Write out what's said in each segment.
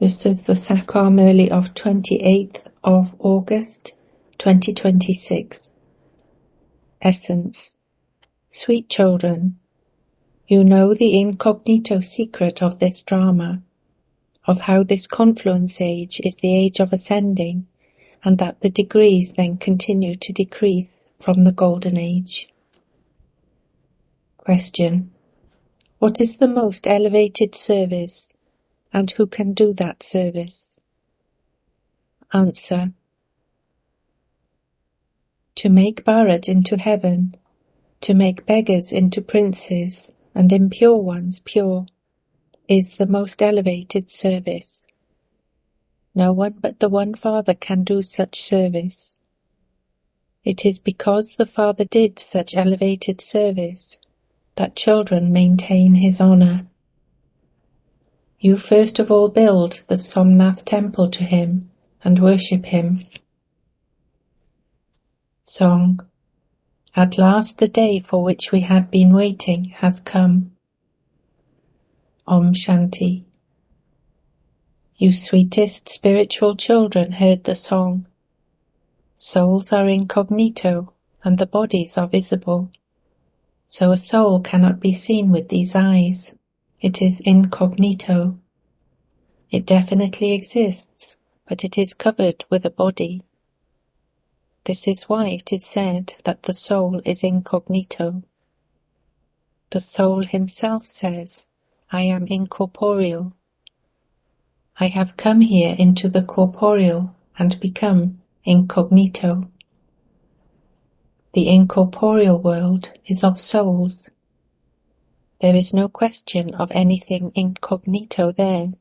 This is the English Murli of 28th of August 2026. Essence. Sweet children, you know the incognito secret of this drama, of how this confluence age is the age of ascending, and that the degrees then continue to decrease from the golden age. Question. What is the most elevated service, and who can do that service? Answer. To make Barrett into heaven, to make beggars into princes, and impure ones pure, is the most elevated service. No one but the one Father can do such service. It is because the Father did such elevated service that children maintain his honor. You first of all build the Somnath temple to him and worship him. Song. At last the day for which we had been waiting has come. Om Shanti. You sweetest spiritual children heard the song. Souls are incognito and the bodies are visible. So a soul cannot be seen with these eyes. It is incognito. It definitely exists, but it is covered with a body. This is why it is said that the soul is incognito. The soul himself says, I am incorporeal. I have come here into the corporeal and become incognito. The incorporeal world is of souls. There is no question of anything incognito there.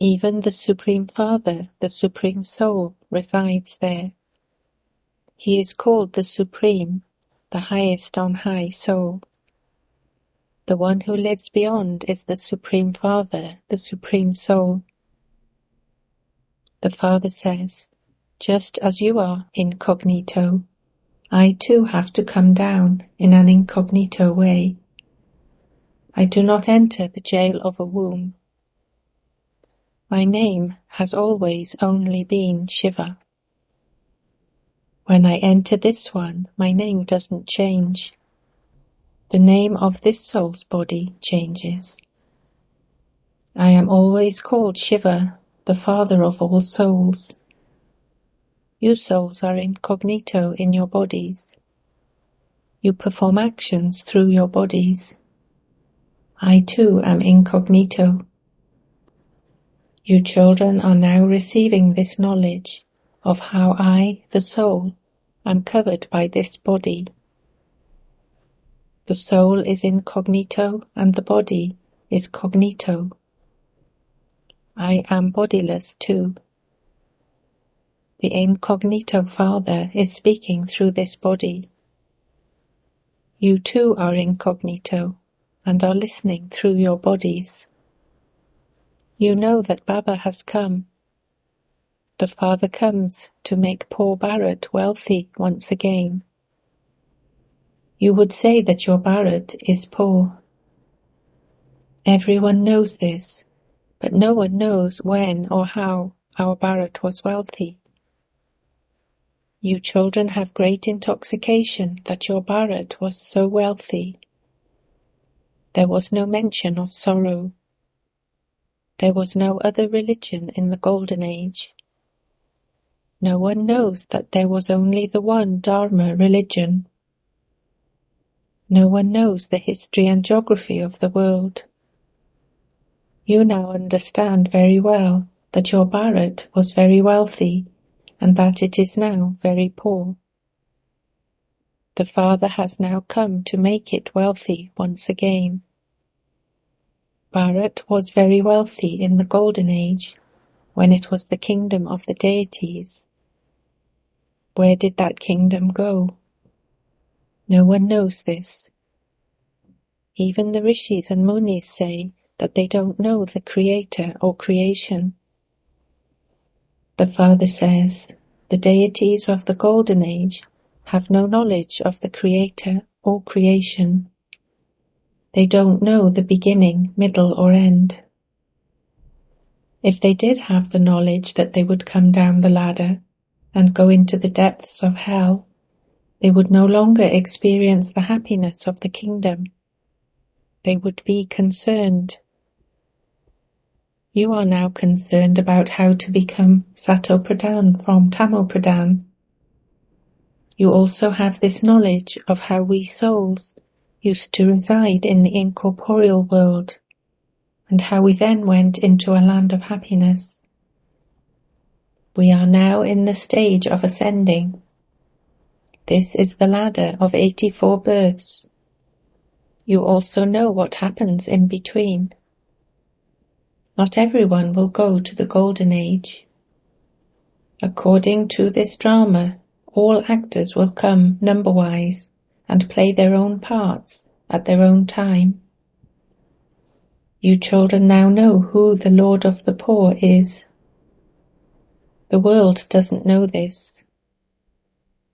Even the Supreme Father, the Supreme Soul, resides there. He is called the Supreme, the highest on high Soul. The one who lives beyond is the Supreme Father, the Supreme Soul. The Father says, just as you are incognito, I too have to come down in an incognito way. I do not enter the jail of a womb. My name has always only been Shiva. When I enter this one, my name doesn't change. The name of this soul's body changes. I am always called Shiva, the Father of all souls. You souls are incognito in your bodies. You perform actions through your bodies. I too am incognito. You children are now receiving this knowledge of how I, the soul, am covered by this body. The soul is incognito and the body is cognito. I am bodiless too. The incognito Father is speaking through this body. You too are incognito and are listening through your bodies. You know that Baba has come. The Father comes to make poor Barrett wealthy once again. You would say that your Barrett is poor. Everyone knows this, but no one knows when or how our Barrett was wealthy. You children have great intoxication that your Barrett was so wealthy. There was no mention of sorrow. There was no other religion in the Golden Age. No one knows that there was only the one Dharma religion. No one knows the history and geography of the world. You now understand very well that your Barrett was very wealthy and that it is now very poor. The Father has now come to make it wealthy once again. Barrett was very wealthy in the Golden Age, when it was the kingdom of the deities. Where did that kingdom go? No one knows this. Even the rishis and munis say that they don't know the Creator or creation. The Father says, the deities of the Golden Age have no knowledge of the Creator or creation. They don't know the beginning, middle or end. If they did have the knowledge that they would come down the ladder and go into the depths of hell, they would no longer experience the happiness of the kingdom. They would be concerned. You are now concerned about how to become Sato Pradhan from Tamo Pradhan. You also have this knowledge of how we souls used to reside in the incorporeal world, and how we then went into a land of happiness. We are now in the stage of ascending. This is the ladder of 84 births. You also know what happens in between. Not everyone will go to the Golden Age. According to this drama, all actors will come number-wise and play their own parts at their own time. You children now know who the Lord of the Poor is. The world doesn't know this.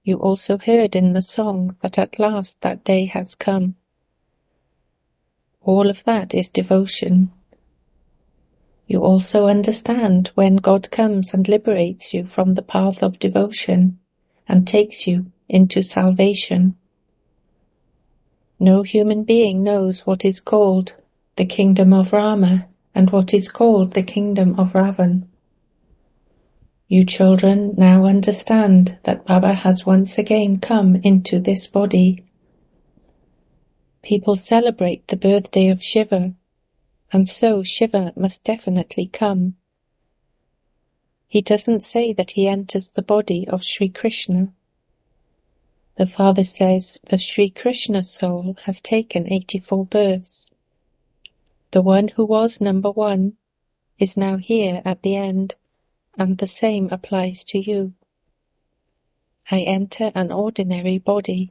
You also heard in the song that at last that day has come. All of that is devotion. You also understand when God comes and liberates you from the path of devotion and takes you into salvation. No human being knows what is called the kingdom of Rama and what is called the kingdom of Ravan. You children now understand that Baba has once again come into this body. People celebrate the birthday of Shiva, and so Shiva must definitely come. He doesn't say that he enters the body of Sri Krishna. The Father says the Sri Krishna soul has taken 84 births. The one who was number 1 is now here at the end, and the same applies to you. I enter an ordinary body.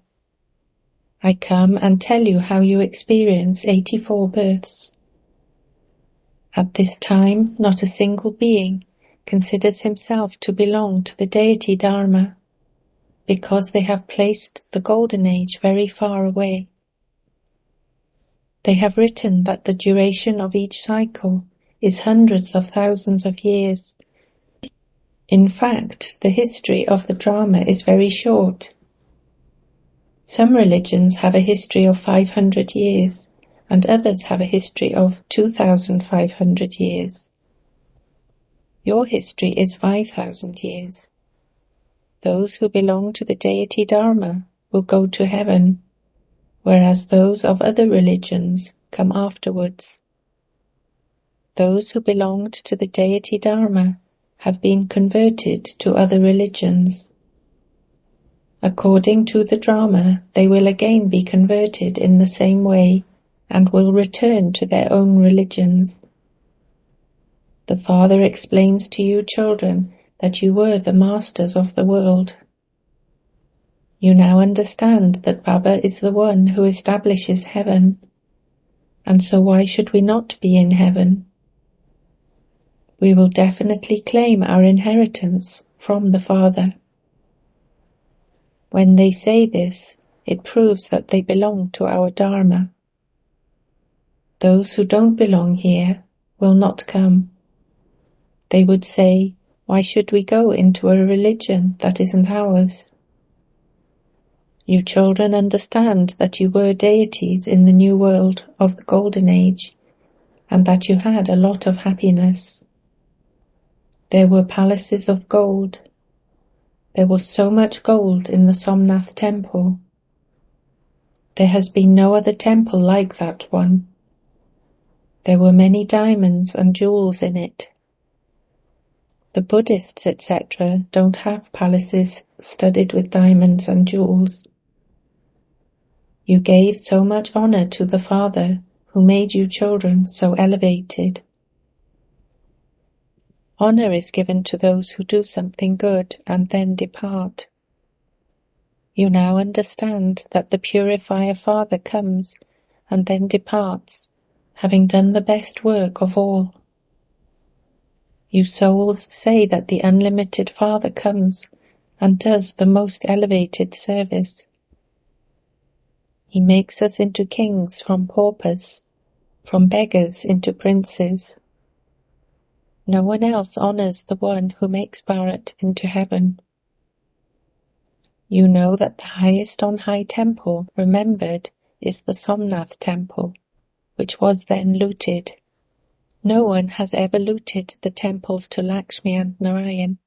I come and tell you how you experience 84 births. At this time, not a single being considers himself to belong to the deity Dharma, because they have placed the Golden Age very far away. They have written that the duration of each cycle is hundreds of thousands of years. In fact, the history of the drama is very short. Some religions have a history of 500 years, and others have a history of 2,500 years. Your history is 5,000 years. Those who belong to the deity Dharma will go to heaven, whereas those of other religions come afterwards. Those who belonged to the deity Dharma have been converted to other religions. According to the drama, they will again be converted in the same way and will return to their own religions. The Father explains to you children that you were the masters of the world. You now understand that Baba is the one who establishes heaven, and so why should we not be in heaven? We will definitely claim our inheritance from the Father. When they say this, it proves that they belong to our Dharma. Those who don't belong here will not come. They would say, why should we go into a religion that isn't ours? You children understand that you were deities in the new world of the Golden Age, and that you had a lot of happiness. There were palaces of gold. There was so much gold in the Somnath temple. There has been no other temple like that one. There were many diamonds and jewels in it. The Buddhists, etc., don't have palaces studded with diamonds and jewels. You gave so much honor to the Father who made you children so elevated. Honor is given to those who do something good and then depart. You now understand that the Purifier Father comes and then departs, having done the best work of all. You souls say that the Unlimited Father comes and does the most elevated service. He makes us into kings from paupers, from beggars into princes. No one else honors the one who makes Barrett into heaven. You know that the highest on high temple remembered is the Somnath temple, which was then looted. No one has ever looted the temples to Lakshmi and Narayan.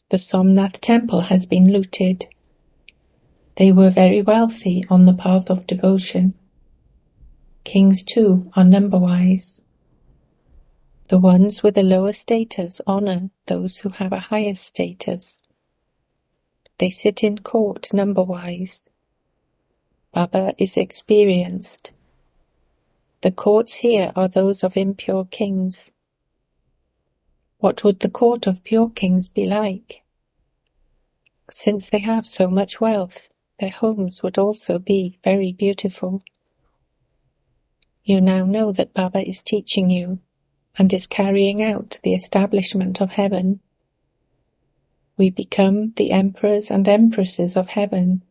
The Somnath temple has been looted. They were very wealthy on the path of devotion. Kings too are number-wise. The ones with a lower status honor those who have a higher status. They sit in court number-wise. Baba is experienced. The courts here are those of impure kings. What would the court of pure kings be like? Since they have so much wealth, their homes would also be very beautiful. You now know that Baba is teaching you and is carrying out the establishment of heaven. We become the emperors and empresses of heaven,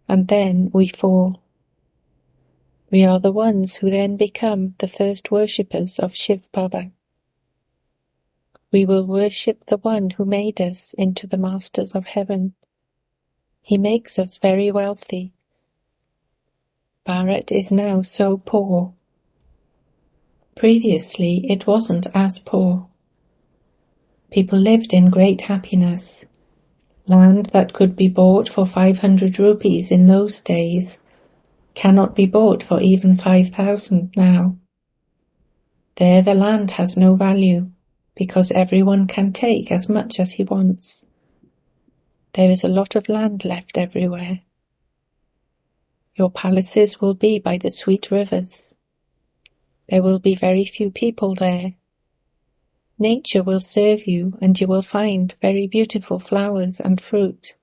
and then we fall. We are the ones who then become the first worshippers of Shiv Baba. We will worship the one who made us into the masters of heaven. He makes us very wealthy. Barrett is now so poor. Previously, it wasn't as poor. People lived in great happiness. Land that could be bought for 500 rupees in those days cannot be bought for even 5,000 now. There the land has no value, because everyone can take as much as he wants. There is a lot of land left everywhere. Your palaces will be by the sweet rivers. There will be very few people there. Nature will serve you, and you will find very beautiful flowers and fruit.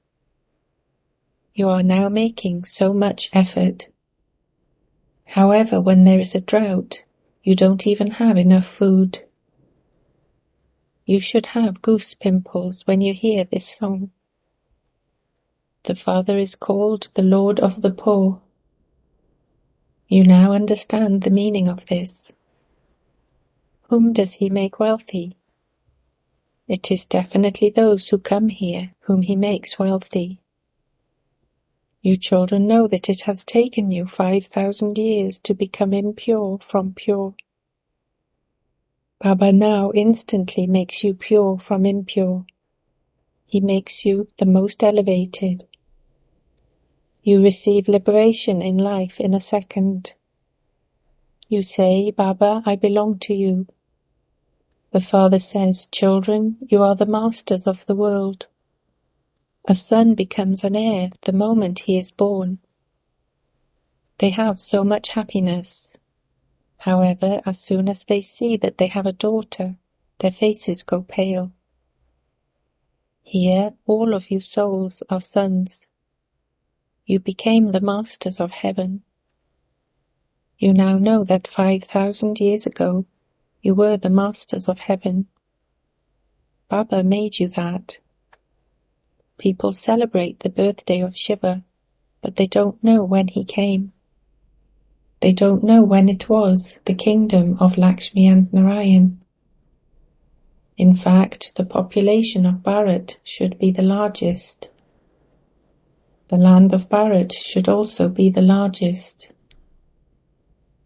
You are now making so much effort. However, when there is a drought, you don't even have enough food. You should have goose pimples when you hear this song. The Father is called the Lord of the Poor. You now understand the meaning of this. Whom does he make wealthy? It is definitely those who come here whom he makes wealthy. You children know that it has taken you 5,000 years to become impure from pure. Baba now instantly makes you pure from impure. He makes you the most elevated. You receive liberation in life in a second. You say, Baba, I belong to you. The Father says, children, you are the masters of the world. A son becomes an heir the moment he is born. They have so much happiness. However, as soon as they see that they have a daughter, their faces go pale. Here, all of you souls are sons. You became the masters of heaven. You now know that 5,000 years ago, you were the masters of heaven. Baba made you that. People celebrate the birthday of Shiva, but they don't know when he came. They don't know when it was the kingdom of Lakshmi and Narayan. In fact, the population of Barrett should be the largest. The land of Barrett should also be the largest.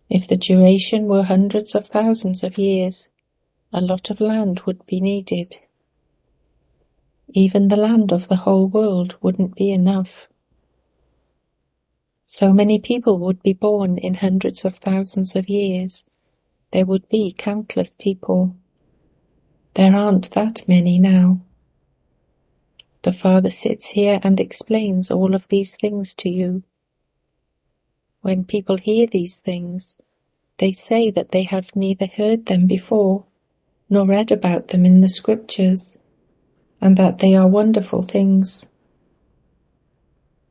If the duration were hundreds of thousands of years, a lot of land would be needed. Even the land of the whole world wouldn't be enough. So many people would be born in hundreds of thousands of years. There would be countless people. There aren't that many now. The Father sits here and explains all of these things to you. When people hear these things, they say that they have neither heard them before, nor read about them in the scriptures, and that they are wonderful things.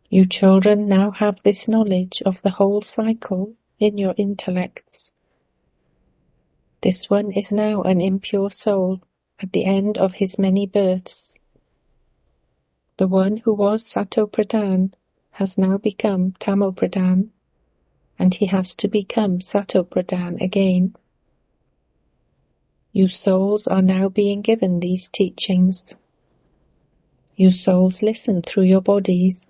You children now have this knowledge of the whole cycle in your intellects. This one is now an impure soul at the end of his many births. The one who was Sato Pradhan has now become Tamil Pradhan, and he has to become Sato Pradhan again. You souls are now being given these teachings. You souls listen through your bodies,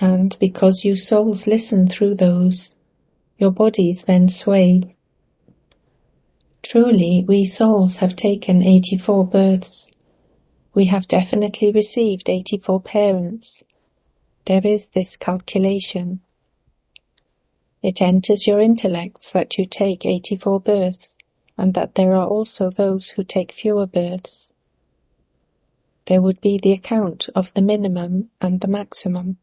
and because you souls listen through those, your bodies then sway. Truly, we souls have taken 84 births. We have definitely received 84 parents. There is this calculation. It enters your intellects that you take 84 births, and that there are also those who take fewer births. There would be the account of the minimum and the maximum.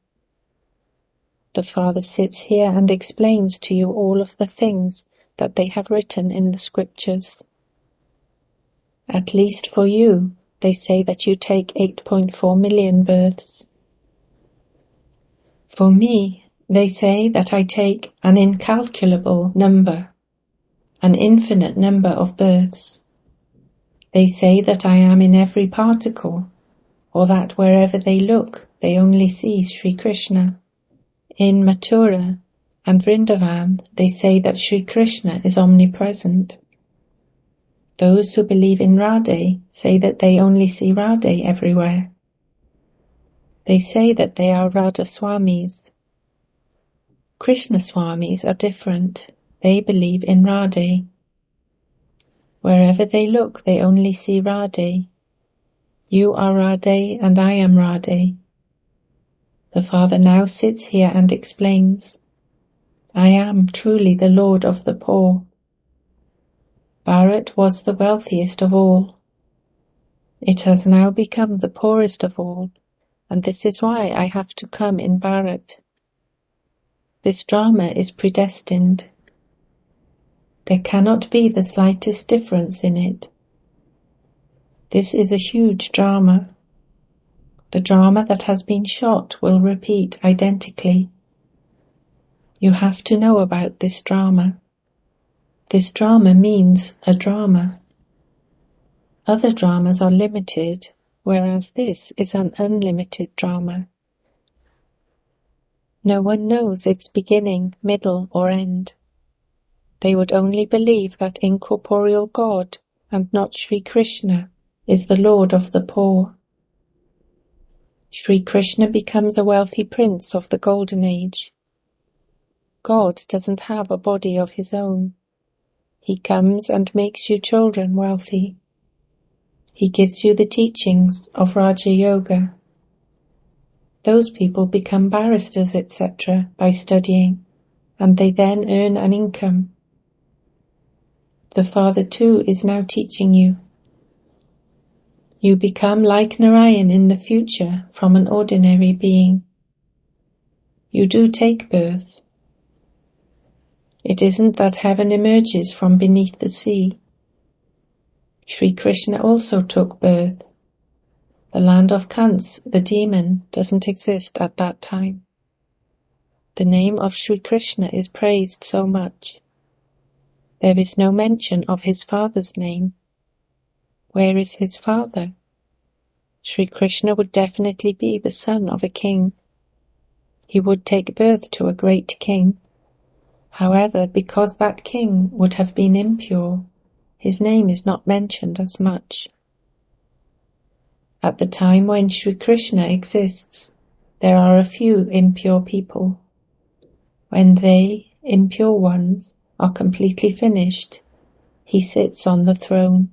The Father sits here and explains to you all of the things that they have written in the scriptures. At least for you, they say that you take 8.4 million births. For me, they say that I take an incalculable number, an infinite number of births. They say that I am in every particle, or that wherever they look, they only see Sri Krishna. In Mathura and Vrindavan, they say that Sri Krishna is omnipresent. Those who believe in Radhe say that they only see Radhe everywhere. They say that they are Radha Swamis. Krishna Swamis are different. They believe in Radhe. Wherever they look, they only see Radhe. You are Radhe and I am Radhe. The Father now sits here and explains, I am truly the Lord of the poor. Barrett was the wealthiest of all. It has now become the poorest of all, and this is why I have to come in Barrett. This drama is predestined. There cannot be the slightest difference in it. This is a huge drama. The drama that has been shot will repeat identically. You have to know about this drama. This drama means a drama. Other dramas are limited, whereas this is an unlimited drama. No one knows its beginning, middle, or end. They would only believe that incorporeal God, and not Sri Krishna, is the Lord of the poor. Sri Krishna becomes a wealthy prince of the Golden Age. God doesn't have a body of his own. He comes and makes you children wealthy. He gives you the teachings of Raja Yoga. Those people become barristers, etc. by studying, and they then earn an income. The Father too is now teaching you. You become like Narayan in the future from an ordinary being. You do take birth. It isn't that heaven emerges from beneath the sea. Sri Krishna also took birth. The land of Kans, the demon, doesn't exist at that time. The name of Sri Krishna is praised so much. There is no mention of his father's name. Where is his father? Sri Krishna would definitely be the son of a king. He would take birth to a great king. However, because that king would have been impure, his name is not mentioned as much. At the time when Sri Krishna exists, there are a few impure people. When they, impure ones, are completely finished, he sits on the throne.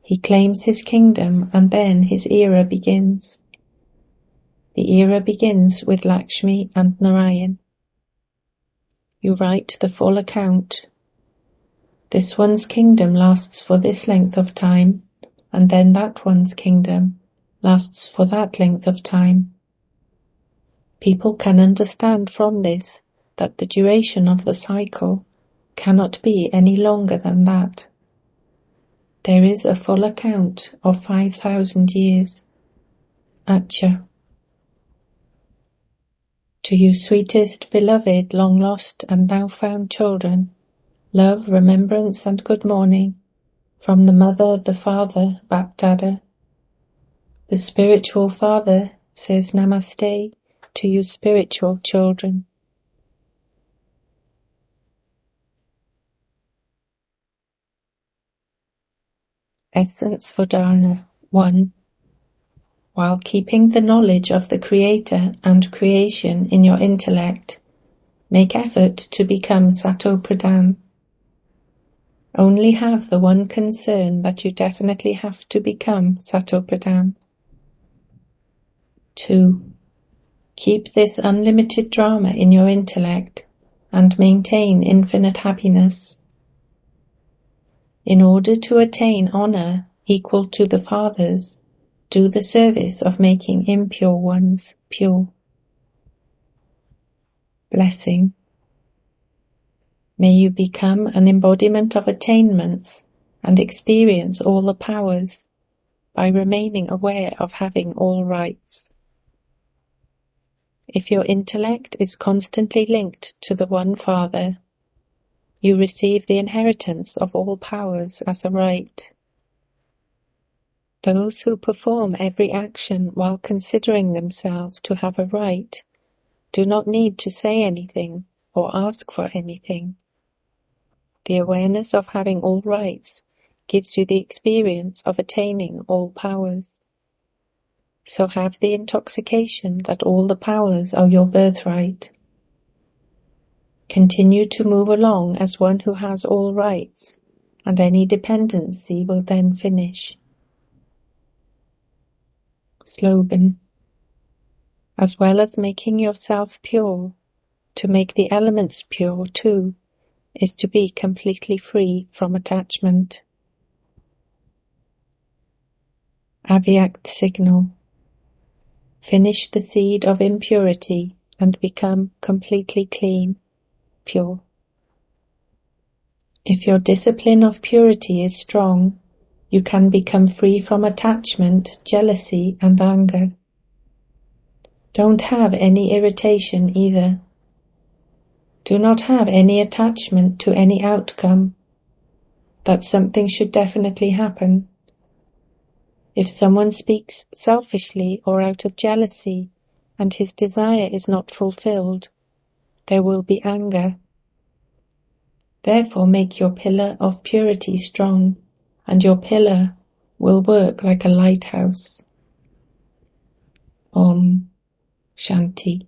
He claims his kingdom and then his era begins. The era begins with Lakshmi and Narayan. You write the full account. This one's kingdom lasts for this length of time, and then that one's kingdom lasts for that length of time. People can understand from this that the duration of the cycle cannot be any longer than that. There is a full account of 5,000 years. Acha. To you sweetest, beloved, long lost and now found children, love, remembrance and good morning from the mother, the father, Bapdada. The spiritual father says Namaste to you spiritual children. Essence for Dharana 1. While keeping the knowledge of the Creator and creation in your intellect, make effort to become Sato Pradhan. Only have the one concern that you definitely have to become Sato Pradhan. 2. Keep this unlimited drama in your intellect and maintain infinite happiness. In order to attain honor equal to the Father's, do the service of making impure ones pure. Blessing. May you become an embodiment of attainments and experience all the powers by remaining aware of having all rights. If your intellect is constantly linked to the One Father, you receive the inheritance of all powers as a right. Those who perform every action while considering themselves to have a right do not need to say anything or ask for anything. The awareness of having all rights gives you the experience of attaining all powers. So have the intoxication that all the powers are your birthright. Continue to move along as one who has all rights, and any dependency will then finish. Slogan. As well as making yourself pure, to make the elements pure too, is to be completely free from attachment. Avyakt signal. Finish the seed of impurity and become completely clean, pure. If your discipline of purity is strong, you can become free from attachment, jealousy, and anger. Don't have any irritation either. Do not have any attachment to any outcome, that something should definitely happen. If someone speaks selfishly or out of jealousy, and his desire is not fulfilled, there will be anger. Therefore make your pillar of purity strong, and your pillar will work like a lighthouse. Om Shanti.